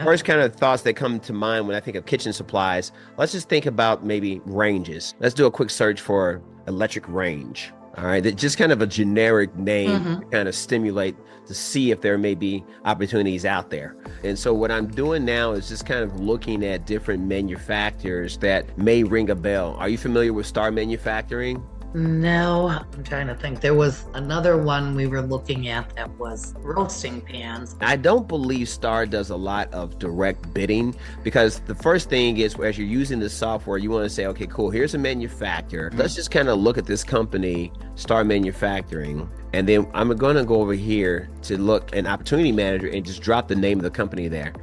first kind of thoughts that come to mind when I think of kitchen supplies, let's just think about maybe ranges. Let's do a quick search for electric range. All right, that just kind of a generic name to kind of stimulate to see if there may be opportunities out there. And so what I'm doing now is just kind of looking at different manufacturers that may ring a bell. Are you familiar with Star Manufacturing? No, I'm trying to think. There was another one we were looking at that was roasting pans. I don't believe Star does a lot of direct bidding, because the first thing is, as you're using the software, you want to say, okay, cool, here's a manufacturer. Let's just kind of look at this company, Star Manufacturing. And then I'm going to go over here to look at Opportunity Manager and just drop the name of the company there,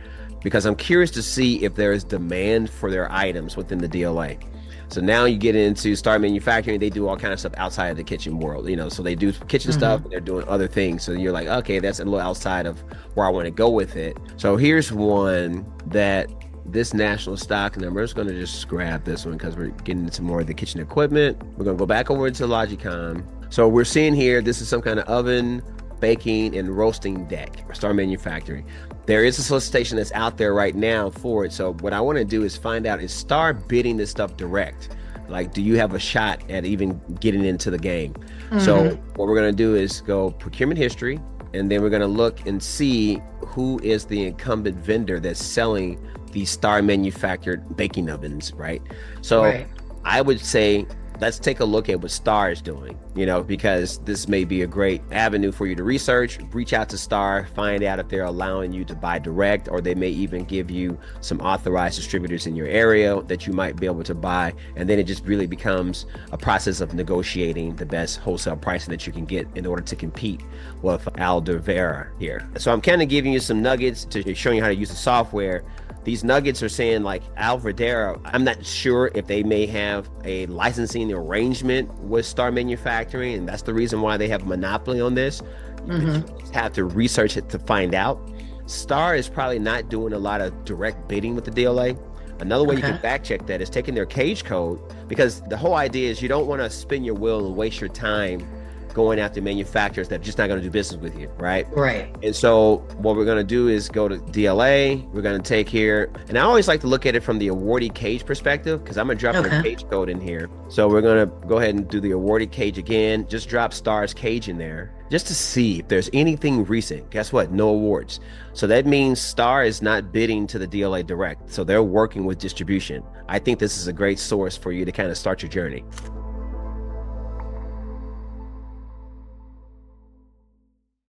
because I'm curious to see if there is demand for their items within the DLA. So now you get into Star Manufacturing, they do all kind of stuff outside of the kitchen world, so they do kitchen stuff, and they're doing other things. So you're like, okay, that's a little outside of where I want to go with it. So here's one that this national stock number, I'm just going to just grab this one because we're getting into more of the kitchen equipment. We're going to go back over to Logicom. So we're seeing here, this is some kind of oven, baking, and roasting deck, Star Manufacturing. There is a solicitation that's out there right now for it. So what I want to do is find out, is Star bidding this stuff direct? Like, do you have a shot at even getting into the game? So what we're going to do is go procurement history, and then we're going to look and see who is the incumbent vendor that's selling these Star manufactured baking ovens, right? So I would say, let's take a look at what Star is doing, because this may be a great avenue for you to research. Reach out to Star, find out if they're allowing you to buy direct, or they may even give you some authorized distributors in your area that you might be able to buy. And then it just really becomes a process of negotiating the best wholesale pricing that you can get in order to compete with Aldevera here. So I'm kind of giving you some nuggets to showing you how to use the software. These nuggets are saying, like, Alverdera, I'm not sure if they may have a licensing arrangement with Star Manufacturing, and that's the reason why they have a monopoly on this. You just have to research it to find out. Star is probably not doing a lot of direct bidding with the DLA. Another way you can back check that is taking their cage code, because the whole idea is you don't want to spin your wheel and waste your time going after manufacturers that are just not going to do business with you, right? Right. And so what we're going to do is go to DLA. We're going to take here, and I always like to look at it from the awardee cage perspective, because I'm going to drop the cage code in here. So we're going to go ahead and do the awardee cage again. Just drop Star's cage in there just to see if there's anything recent. Guess what? No awards. So that means Star is not bidding to the DLA direct. So they're working with distribution. I think this is a great source for you to kind of start your journey.